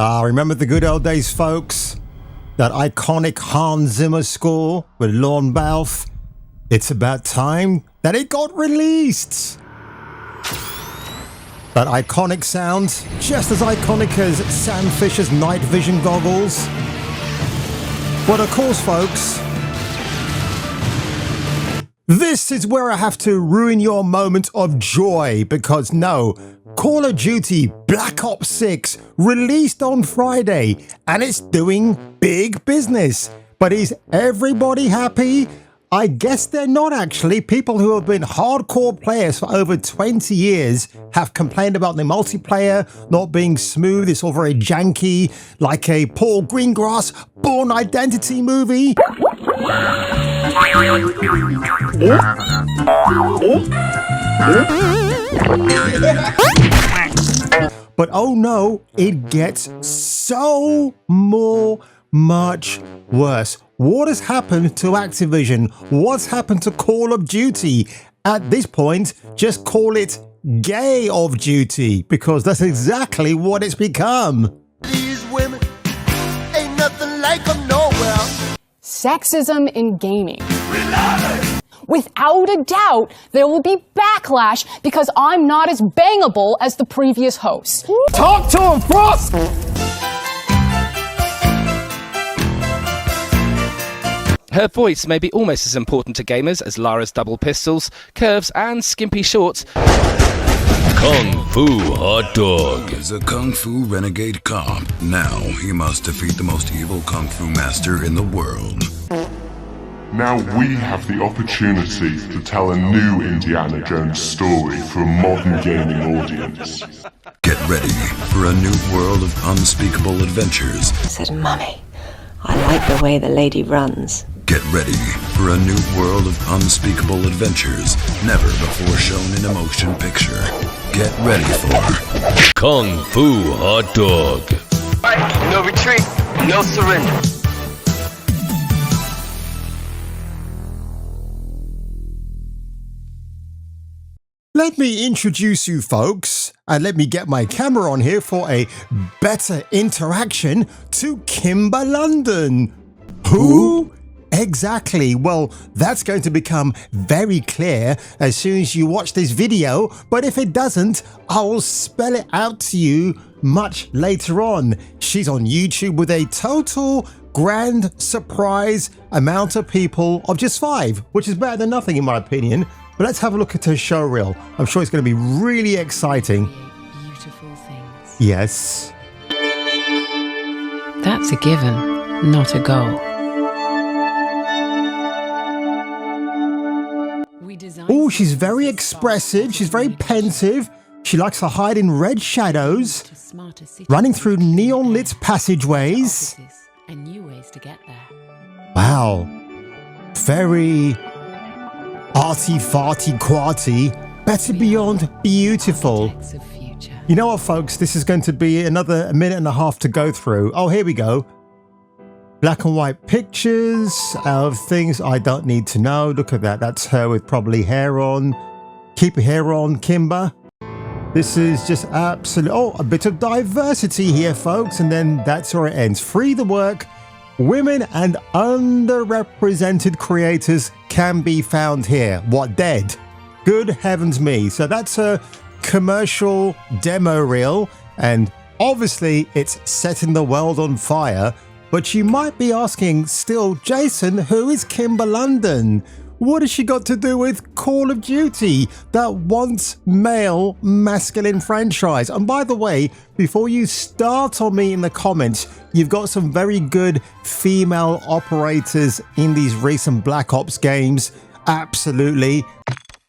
Remember the good old days, folks? That iconic Hans Zimmer score with Lorne Balfe? It's about time that it got released. That iconic sound, just as iconic as Sam Fisher's night vision goggles. But of course, folks, this is where I have to ruin your moment of joy, because no, Call of Duty Black Ops 6 released on Friday and it's doing big business. But is everybody happy? I guess they're not actually. People who have been hardcore players for over 20 years have complained about the multiplayer not being smooth. It's all very janky, like a Paul Greengrass Bourne Identity movie. But oh no, it gets so much worse. What has happened to Activision? What's happened to Call of Duty? At this point, just call it Gay of Duty, because that's exactly what it's become. These women ain't nothing like them nowhere. Sexism in gaming. Without a doubt, there will be backlash because I'm not as bangable as the previous host. Talk to him, Frost! Her voice may be almost as important to gamers as Lara's double pistols, curves and skimpy shorts. Kung Fu Hot Dog is a Kung Fu renegade cop. Now he must defeat the most evil Kung Fu master in the world. Now we have the opportunity to tell a new Indiana Jones story for a modern gaming audience. Get ready for a new world of unspeakable adventures. I said, Mummy, I like the way the lady runs. Get ready for a new world of unspeakable adventures never before shown in a motion picture. Get ready for Kung Fu Hot Dog. No retreat, no surrender. Let me introduce you folks, and let me get my camera on here for a better interaction, to Kimber London. Who? Exactly. Well, that's going to become very clear as soon as you watch this video, but if it doesn't, I will spell it out to you much later on. She's on YouTube with a total grand surprise amount of people of just 5, which is better than nothing in my opinion. But let's have a look at her show reel. I'm sure it's going to be really exciting. Beautiful things. Yes. That's a given, not a goal. Oh, she's very expressive. She's very pensive. She likes to hide in red shadows, running through neon lit passageways. And new ways to get there. Wow. Very arty-farty quarty, better beyond beautiful. You know what, folks? This is going to be another minute and a half to go through. Oh, here we go. Black and white pictures of things I don't need to know. Look at that. That's her with probably hair on. Keep your hair on, Kimber. This is just absolute. Oh, a bit of diversity here, folks. And then that's where it ends. Free the work. Women and underrepresented creators can be found here. What, dead? Good heavens me. So that's a commercial demo reel, and obviously it's setting the world on fire. But you might be asking still, Jason, who is Kimber London? What has she got to do with Call of Duty, that once male masculine franchise? And by the way, before you start on me in the comments, you've got some very good female operators in these recent Black Ops games. Absolutely.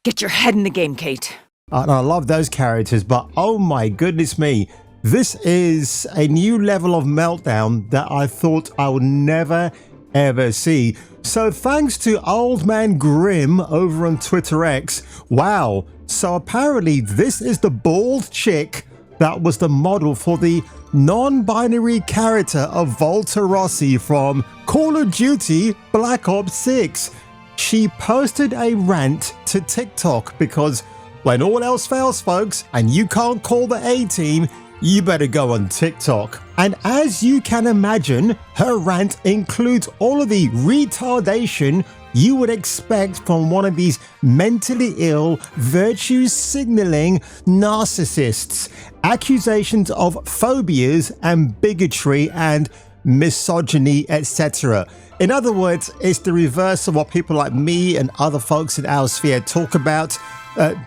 Get your head in the game, Kate. And I love those characters, but oh my goodness me. This is a new level of Meltdown that I thought I would never ever see. So thanks to Old Man Grim over on Twitter X. Wow. So apparently this is the bald chick that was the model for the non-binary character of Volta Rossi from Call of Duty Black Ops 6. She posted a rant to TikTok because when all else fails, folks, and you can't call the A-team, you better go on TikTok. And as you can imagine, her rant includes all of the retardation you would expect from one of these mentally ill, virtue signaling narcissists. Accusations of phobias and bigotry and misogyny, etc. In other words, it's the reverse of what people like me and other folks in our sphere talk about.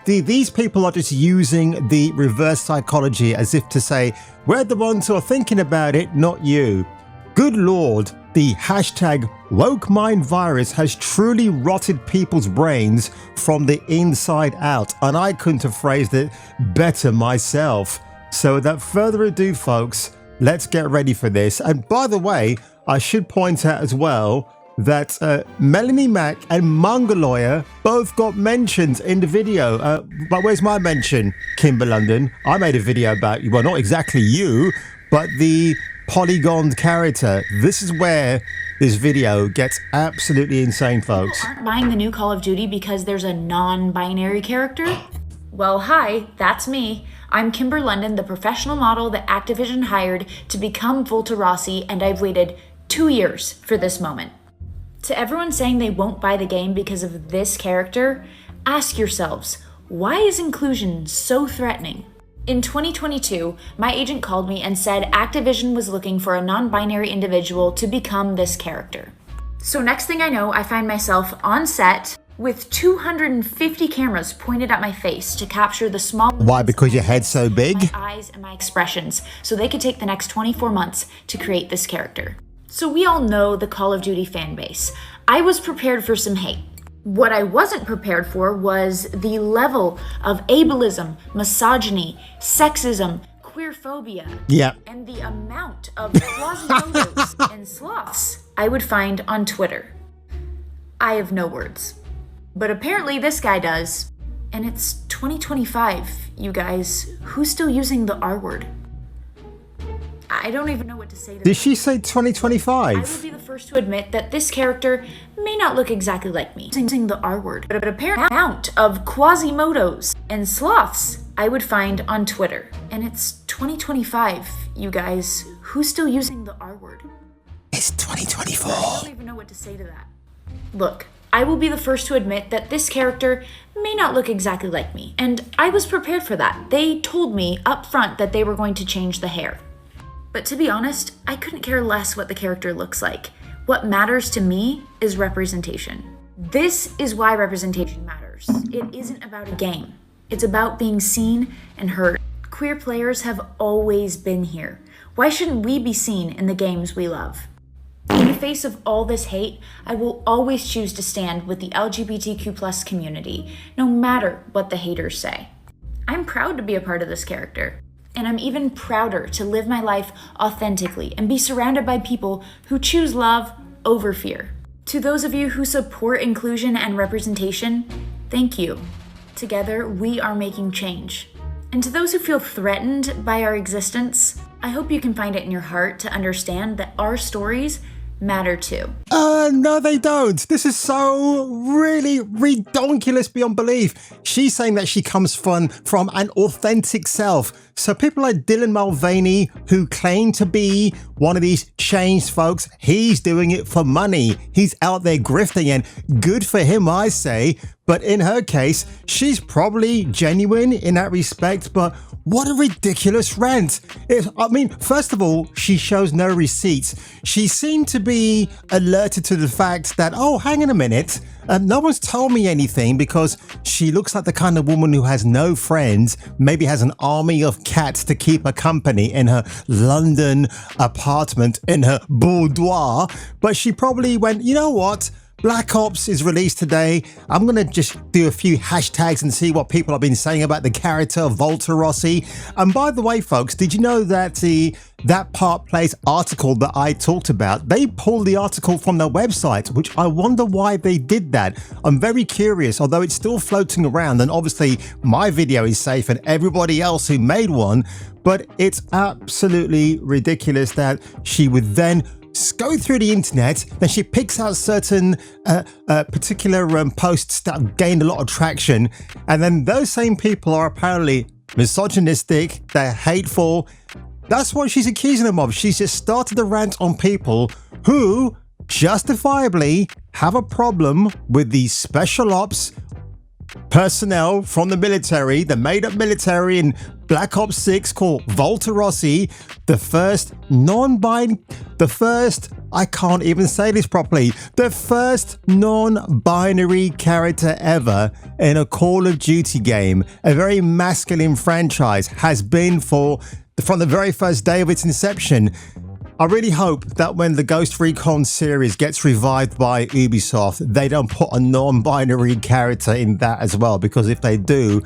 These people are just using the reverse psychology as if to say, we're the ones who are thinking about it, not you. Good Lord, the hashtag woke mind virus has truly rotted people's brains from the inside out, and I couldn't have phrased it better myself. So without further ado, folks, let's get ready for this. And by the way, I should point out as well that Melanie Mack and Mongoloya both got mentioned in the video. But where's my mention, Kimber London? I made a video about you. Well, not exactly you, but the polygoned character. This is where this video gets absolutely insane, folks. People aren't buying the new Call of Duty because there's a non-binary character? Well, hi, that's me. I'm Kimber London, the professional model that Activision hired to become Volta Rossi, and I've waited 2 years for this moment. To everyone saying they won't buy the game because of this character, ask yourselves, why is inclusion so threatening? In 2022, my agent called me and said Activision was looking for a non-binary individual to become this character. So next thing I know, I find myself on set with 250 cameras pointed at my face to capture the small... Why? Because your head's so big? My eyes and my expressions, so they could take the next 24 months to create this character. So we all know the Call of Duty fan base. I was prepared for some hate. What I wasn't prepared for was the level of ableism, misogyny, sexism, queerphobia, and the amount of Quasimodos and sloths I would find on Twitter. I have no words. But apparently this guy does. And it's 2025, you guys. Who's still using the R word? I don't even know what to say to Did she say 2025? I will be the first to admit that this character may not look exactly like me, using the R word, but apparent amount of Quasimodos and sloths I would find on Twitter. And it's 2025, you guys. Who's still using the R word? It's 2024. I don't even know what to say to that. Look, I will be the first to admit that this character may not look exactly like me, and I was prepared for that. They told me up front that they were going to change the hair. But to be honest, I couldn't care less what the character looks like. What matters to me is representation. This is why representation matters. It isn't about a game. It's about being seen and heard. Queer players have always been here. Why shouldn't we be seen in the games we love? In the face of all this hate, I will always choose to stand with the LGBTQ+ community, no matter what the haters say. I'm proud to be a part of this character. And I'm even prouder to live my life authentically and be surrounded by people who choose love over fear. To those of you who support inclusion and representation, thank you. Together, we are making change. And to those who feel threatened by our existence, I hope you can find it in your heart to understand that our stories matter too. No, they don't. This is so really redonkulous beyond belief. She's saying that she comes from an authentic self. So people like Dylan Mulvaney, who claim to be one of these changed folks, he's doing it for money. He's out there grifting, and good for him, I say. But in her case, she's probably genuine in that respect, but what a ridiculous rant. I mean, first of all, she shows no receipts. She seemed to be alerted to the fact that, oh, hang on a minute, no one's told me anything, because she looks like the kind of woman who has no friends, maybe has an army of cats to keep her company in her London apartment, in her boudoir. But she probably went, you know what? Black Ops is released today. I'm going to just do a few hashtags and see what people have been saying about the character of Volta Rossi. And by the way, folks, did you know that that Part Plays article that I talked about, they pulled the article from their website, which I wonder why they did that. I'm very curious, although it's still floating around, and obviously my video is safe and everybody else who made one, but it's absolutely ridiculous that she would then go through the internet, then she picks out certain particular posts that have gained a lot of traction, and then those same people are apparently misogynistic, they're hateful, That's what she's accusing them of. She's just started a rant on people who justifiably have a problem with the special ops personnel from the military, the made-up military in Black Ops 6 called Volta Rossi, I can't even say this properly, the first non-binary character ever in a Call of Duty game, a very masculine franchise, has been from the very first day of its inception. I really hope that when the Ghost Recon series gets revived by Ubisoft, they don't put a non-binary character in that as well, because if they do,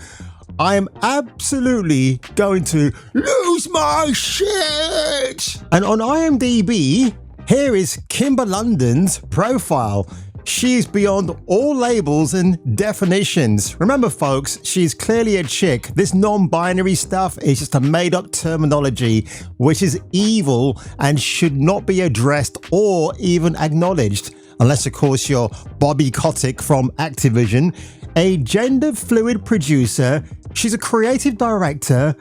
I am absolutely going to lose my shit. And on IMDb, here is Kimber London's profile. She's beyond all labels and definitions. Remember, folks, she's clearly a chick. This non-binary stuff is just a made-up terminology, which is evil and should not be addressed or even acknowledged. Unless, of course, you're Bobby Kotick from Activision, a gender-fluid producer. She's a creative director,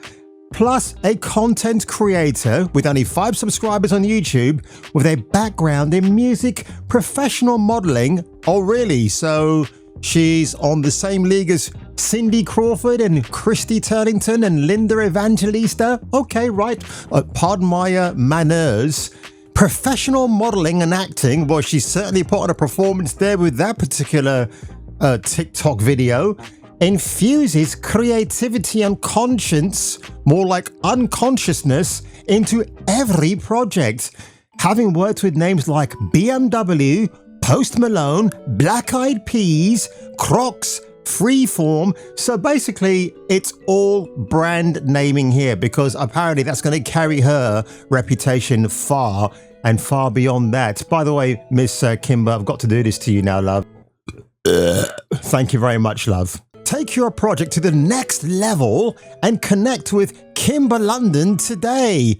plus a content creator with only 5 subscribers on YouTube, with a background in music, professional modeling. Oh really? So she's on the same league as Cindy Crawford and Christy Turlington and Linda Evangelista? Okay, right. Pardon my manners. Professional modeling and acting. Well, she's certainly put on a performance there with that particular TikTok video. Infuses creativity and conscience, more like unconsciousness, into every project. Having worked with names like BMW, Post Malone, Black Eyed Peas, Crocs, Freeform. So basically, it's all brand naming here, because apparently that's going to carry her reputation far and far beyond that. By the way, Miss Kimber, I've got to do this to you now, love. Thank you very much, love. Take your project to the next level and connect with Kimber London today.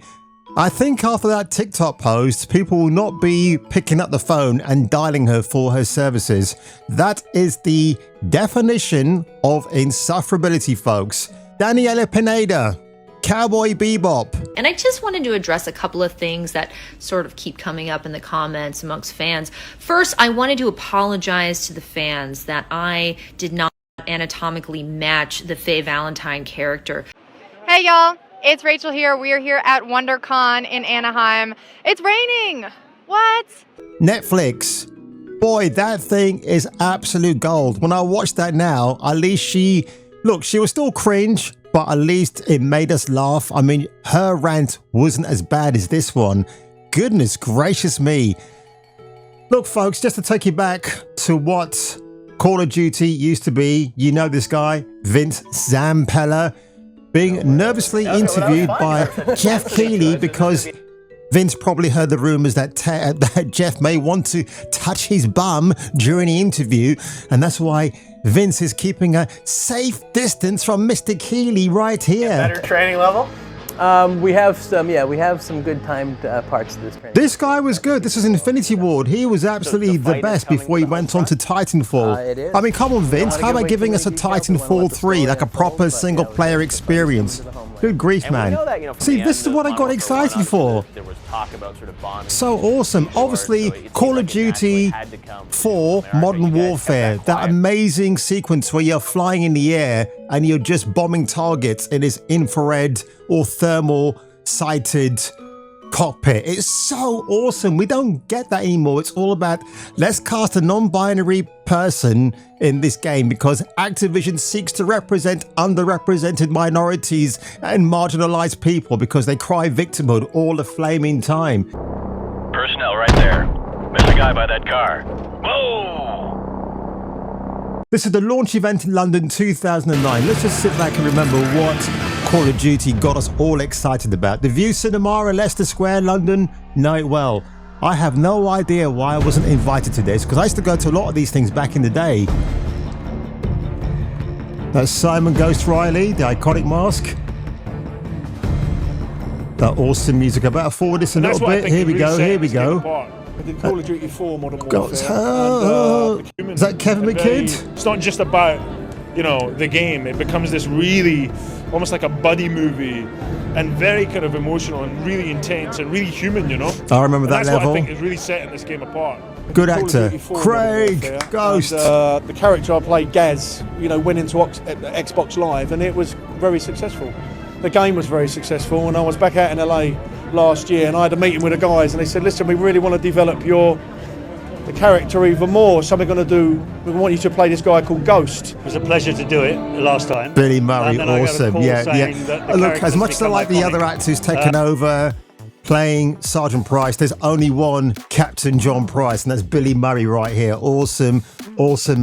I think after that TikTok post, people will not be picking up the phone and dialing her for her services. That is the definition of insufferability, folks. Daniela Pineda, Cowboy Bebop. And I just wanted to address a couple of things that sort of keep coming up in the comments amongst fans. First, I wanted to apologize to the fans that I did not anatomically match the Faye Valentine character. Hey y'all, it's Rachel here. We are here at WonderCon in Anaheim. It's raining. What? Netflix. Boy, that thing is absolute gold. When I watch that now, at least she was still cringe, but at least it made us laugh. I mean, her rant wasn't as bad as this one. Goodness gracious me. Look, folks, just to take you back to what Call of Duty used to be, you know this guy, Vince Zampella, being nervously interviewed by Jeff Keighley because Vince probably heard the rumors that Jeff may want to touch his bum during the interview, and that's why Vince is keeping a safe distance from Mr. Keighley right here. Better training level? We have some good timed parts of this training. This guy was good. This is Infinity Ward. He was absolutely the best before he went on to Titanfall. I mean, come on, Vince. How about giving us a Titanfall 3, like a proper single-player experience? Good grief, man. See, this is what I got excited for. So awesome. Obviously, Call of Duty 4 Modern Warfare, that amazing sequence where you're flying in the air and you're just bombing targets in this infrared or thermal sighted cockpit. It's so awesome. We don't get that anymore. It's all about, let's cast a non-binary person in this game because Activision seeks to represent underrepresented minorities and marginalized people because they cry victimhood all the flaming time. Personnel right there. There's a guy by that car. Whoa! This is the launch event in London 2009. Let's just sit back and remember what Call of Duty got us all excited about. The View Cinema in Leicester Square, London. Know it well. I have no idea why I wasn't invited to this because I used to go to a lot of these things back in the day. That's Simon Ghost Riley, the iconic mask. That awesome music. I better forward this a little bit. Here we go, here we go. Call of Duty 4 Modern Warfare. Is that Kevin McKidd? It's not just about, the game. It becomes this really, almost like a buddy movie and very kind of emotional and really intense and really human, you know. I remember that that's level. What I think is really setting this game apart. Good actor. Craig, Ghost. And, the character I played, Gaz, you know, went into Xbox Live, and it was very successful. The game was very successful, and I was back out in LA last year, and I had a meeting with the guys, and they said, listen, we really want to develop the character even more, so we want you to play this guy called Ghost. It was a pleasure to do it last time. Billy Murray, awesome. Yeah. Look, as much as I like the other actors taking over, playing Sergeant Price, there's only one Captain John Price, and that's Billy Murray right here. Awesome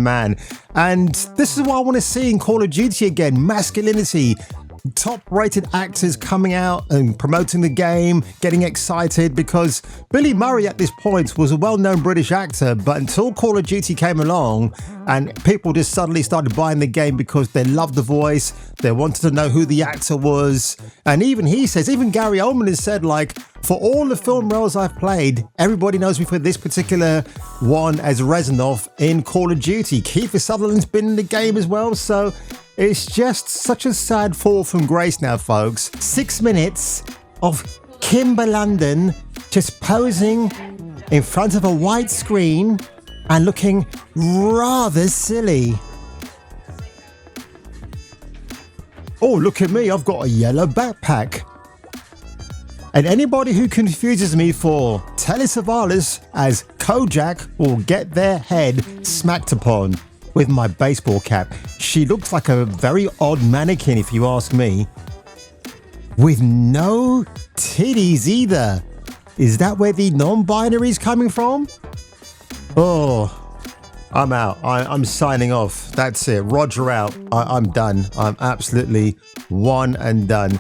man. And this is what I want to see in Call of Duty again. Masculinity. Top-rated actors coming out and promoting the game, getting excited, because Billy Murray at this point was a well-known British actor, but until Call of Duty came along and people just suddenly started buying the game because they loved the voice, they wanted to know who the actor was, and even Gary Oldman has said, like, for all the film roles I've played, everybody knows me for this particular one as Reznov in Call of Duty. Kiefer Sutherland's been in the game as well, so it's just such a sad fall from grace now, folks. 6 minutes of Kimber London just posing in front of a white screen and looking rather silly. Oh, look at me, I've got a yellow backpack. And anybody who confuses me for Telly Savalas as Kojak will get their head smacked upon with my baseball cap. She looks like a very odd mannequin, if you ask me. With no titties either. Is that where the non-binary is coming from? Oh, I'm out. I'm signing off. That's it. Roger out. I'm done. I'm absolutely one and done.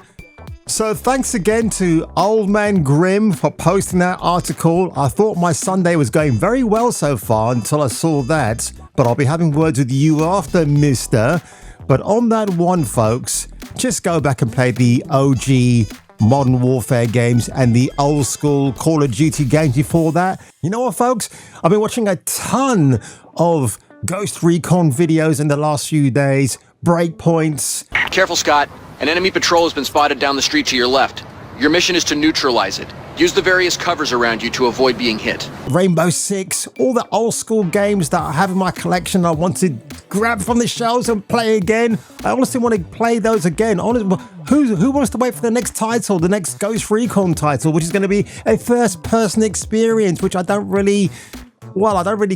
So thanks again to Old Man Grim for posting that article. I thought my Sunday was going very well so far until I saw that. But I'll be having words with you after, mister. But on that one, folks, just go back and play the OG Modern Warfare games and the old school Call of Duty games before that. You know what, folks? I've been watching a ton of Ghost Recon videos in the last few days. Breakpoints. Careful, Scott. An enemy patrol has been spotted down the street to your left. Your mission is to neutralize it. Use the various covers around you to avoid being hit. Rainbow Six, all the old school games that I have in my collection I want to grab from the shelves and play again. I honestly want to play those again. Who wants to wait for the next title, the next Ghost Recon title, which is going to be a first-person experience, which I don't really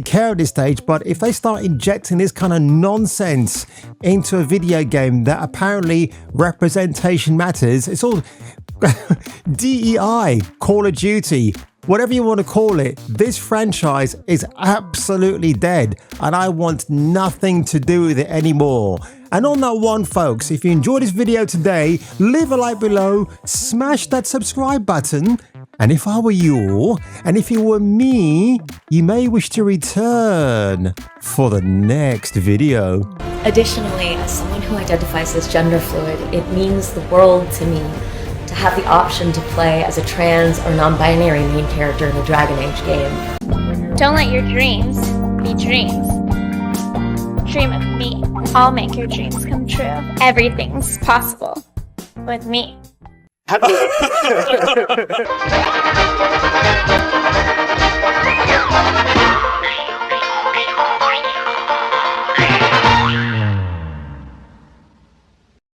care at this stage, but if they start injecting this kind of nonsense into a video game that apparently representation matters, it's all DEI, Call of Duty, whatever you want to call it, this franchise is absolutely dead and I want nothing to do with it anymore. And on that one, folks, if you enjoyed this video today, leave a like below, smash that subscribe button. And if I were you, and if you were me, you may wish to return for the next video. Additionally, as someone who identifies as gender fluid, it means the world to me to have the option to play as a trans or non-binary main character in a Dragon Age game. Don't let your dreams be dreams. Dream of me. I'll make your dreams come true. Everything's possible with me.